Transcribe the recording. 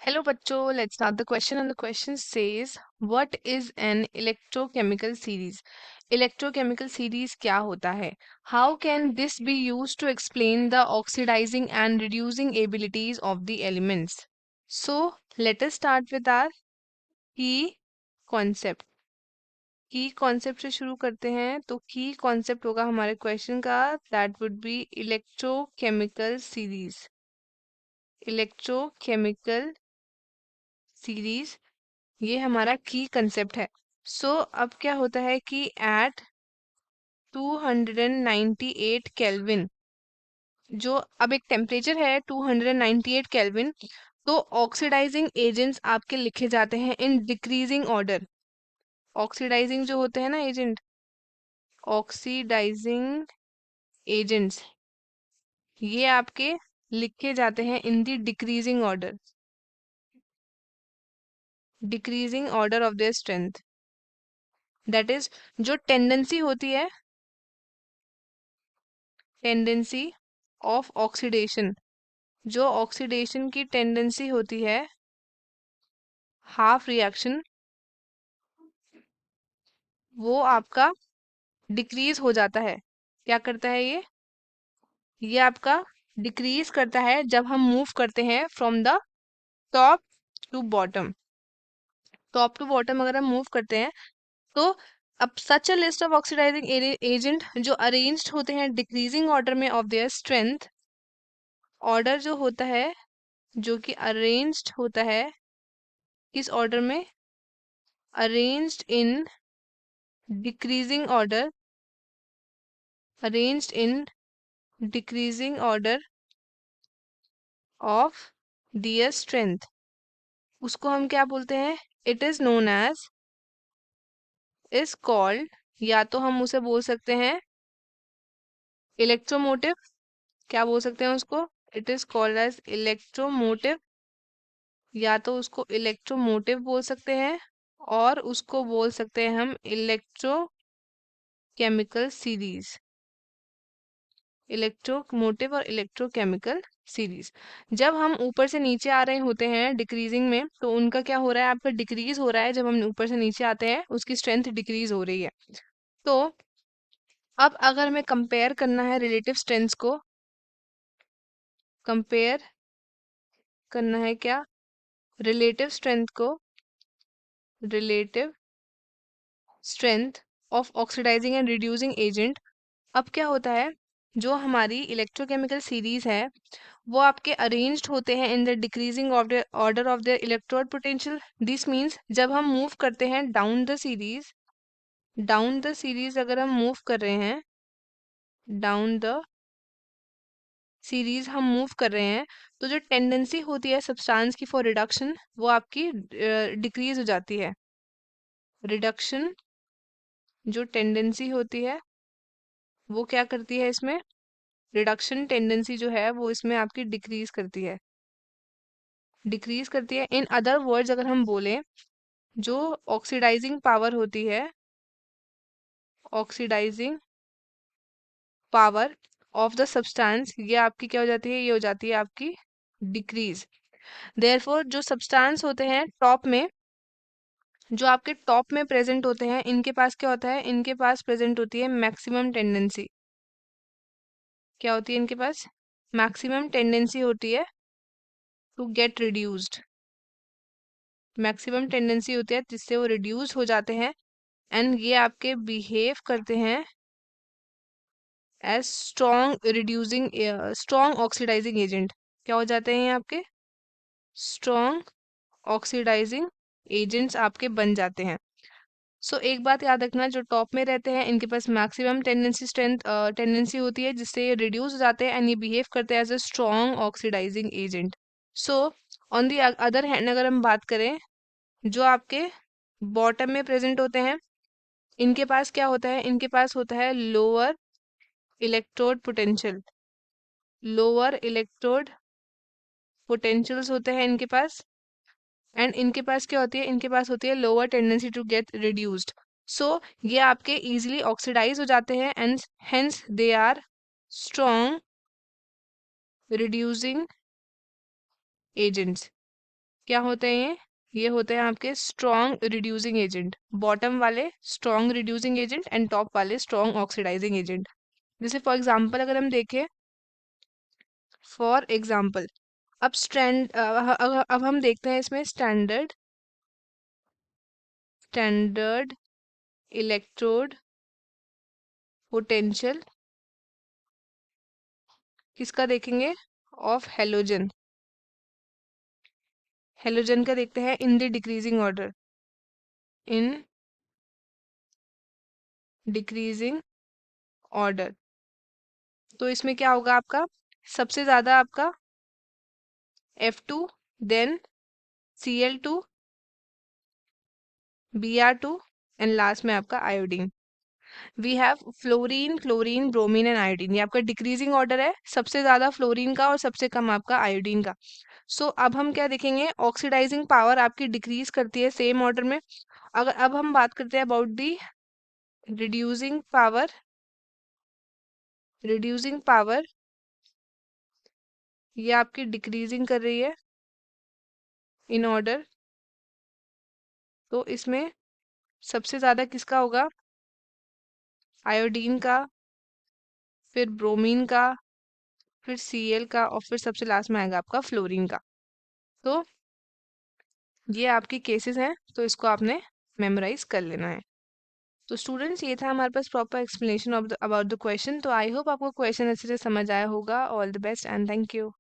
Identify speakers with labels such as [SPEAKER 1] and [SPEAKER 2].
[SPEAKER 1] Hello बच्चों, let's start the question and the question says what is an electrochemical series? Electrochemical series क्या होता है? How can this be used to explain the oxidizing and reducing abilities of the elements? So let us start with our key concept. की concept से शुरू करते हैं तो की कॉन्सेप्ट होगा हमारे क्वेश्चन का that would be electrochemical series. Electrochemical series ये हमारा की कंसेप्ट है. सो अब क्या होता है कि एट 298 केल्विन, जो अब एक टेम्परेचर है 298 केल्विन, तो ऑक्सीडाइजिंग एजेंट्स आपके लिखे जाते हैं इन डिक्रीजिंग ऑर्डर. ऑक्सीडाइजिंग जो होते हैं ना एजेंट, ऑक्सीडाइजिंग एजेंट्स ये आपके लिखे जाते हैं in the decreasing order. Decreasing order of their strength, that is जो टेंडेंसी होती है, टेंडेंसी ऑफ ऑक्सीडेशन, जो ऑक्सीडेशन की टेंडेंसी होती है, हाफ रिएक्शन, वो आपका डिक्रीज हो जाता है. क्या करता है ये आपका डिक्रीज करता है जब हम मूव करते हैं from the top to bottom. Top to bottom अगर हम मूव करते हैं तो अब such a list of oxidising agent जो अरेंज्ड होते हैं डिक्रीजिंग ऑर्डर में ऑफ देयर स्ट्रेंथ, ऑर्डर जो होता है जो कि अरेंज्ड होता है किस ऑर्डर में, arranged in decreasing order, arranged in decreasing order of their strength, उसको हम क्या बोलते हैं, it is known as, is called, या तो हम उसे बोल सकते हैं इलेक्ट्रोमोटिव. क्या बोल सकते हैं उसको, it is called as electromotive, या तो उसको इलेक्ट्रोमोटिव बोल सकते हैं और उसको बोल सकते हैं हम इलेक्ट्रोकेमिकल सीरीज. इलेक्ट्रोमोटिव और इलेक्ट्रोकेमिकल सीरीज. जब हम ऊपर से नीचे आ रहे होते हैं डिक्रीजिंग में तो उनका क्या हो रहा है, आपका डिक्रीज हो रहा है. जब हम ऊपर से नीचे आते हैं उसकी स्ट्रेंथ डिक्रीज हो रही है. तो अब अगर हमें कंपेयर करना है रिलेटिव स्ट्रेंथ्स को, कंपेयर करना है क्या, रिलेटिव स्ट्रेंथ को, relative strength of oxidising and reducing agent. अब क्या होता है, जो हमारी इलेक्ट्रोकेमिकल सीरीज है वो आपके अरेंज्ड होते हैं in the decreasing order of the electrode potential. This means जब हम मूव करते हैं down the series, down the series अगर हम मूव कर रहे हैं, डाउन द सीरीज हम मूव कर रहे हैं तो जो टेंडेंसी होती है सब्सटेंस की फॉर रिडक्शन वो आपकी डिक्रीज हो जाती है. रिडक्शन जो टेंडेंसी होती है वो क्या करती है, इसमें रिडक्शन टेंडेंसी जो है वो इसमें आपकी डिक्रीज करती है, डिक्रीज करती है. इन अदर वर्ड्स अगर हम बोलें, जो ऑक्सीडाइजिंग पावर होती है, oxidising power of the substance, ये आपकी क्या हो जाती है, ये हो जाती है आपकी डिक्रीज. देयरफॉर जो सब्सटेंस होते हैं टॉप में, जो आपके टॉप में प्रेजेंट होते हैं, इनके पास क्या होता है, इनके पास प्रेजेंट होती है मैक्सिमम टेंडेंसी. क्या होती है इनके पास, मैक्सिमम टेंडेंसी होती है to get reduced. Maximum tendency होती है जिससे वो रिड्यूस हो जाते हैं एंड ये आपके बिहेव करते हैं as strong reducing, strong oxidising agent. क्या हो जाते हैं ये आपके स्ट्रॉन्ग ऑक्सीडाइजिंग एजेंट्स आपके बन जाते हैं. सो एक बात याद रखना, जो टॉप में रहते हैं इनके पास मैक्सिमम टेंडेंसी स्ट्रेंथ टेंडेंसी होती है जिससे ये रिड्यूस हो जाते हैं एंड ये बिहेव करते हैं as a strong oxidising agent. So on the other hand अगर हम बात करें, जो आपके बॉटम में प्रेजेंट होते हैं इनके पास क्या होता है, इनके पास होता है lower electrode potential, lower electrode potentials होते हैं इनके पास. एंड इनके पास क्या होती है, इनके पास होती है lower tendency to get reduced. So ये आपके इजीली ऑक्सीडाइज हो जाते हैं and hence they are strong reducing agents. क्या होते हैं ये होते हैं आपके स्ट्रॉन्ग रिड्यूसिंग एजेंट। बॉटम वाले strong reducing agent and top वाले स्ट्रॉन्ग ऑक्सीडाइजिंग एजेंट। जैसे फॉर एग्जांपल अगर हम देखें, फॉर एग्जांपल अब अब हम देखते हैं इसमें स्टैंडर्ड इलेक्ट्रोड पोटेंशियल किसका देखेंगे, ऑफ हेलोजन। हेलोजन का देखते हैं in the decreasing order, in decreasing order. तो इसमें क्या होगा आपका, सबसे ज्यादा आपका F2, then Cl2, Br2 and last में आपका iodine. We have fluorine, chlorine, bromine and iodine. ये आपका डिक्रीजिंग ऑर्डर है, सबसे ज्यादा फ्लोरीन का और सबसे कम आपका आयोडीन का। सो अब हम क्या देखेंगे, ऑक्सीडाइजिंग पावर आपकी डिक्रीज करती है सेम ऑर्डर में। अगर अब हम बात करते हैं about the reducing power, reducing power ये आपकी डिक्रीजिंग कर रही है इन ऑर्डर। तो इसमें सबसे ज्यादा किसका होगा, आयोडीन का, फिर ब्रोमीन का, फिर Cl का और फिर सबसे लास्ट में आएगा आपका फ्लोरीन का। तो ये आपके केसेस हैं, तो इसको आपने मेमोराइज कर लेना है। तो स्टूडेंट्स ये था हमारे पास proper explanation of about the question. तो आई होप आपको क्वेश्चन अच्छे से समझ आया होगा। All the best and thank you.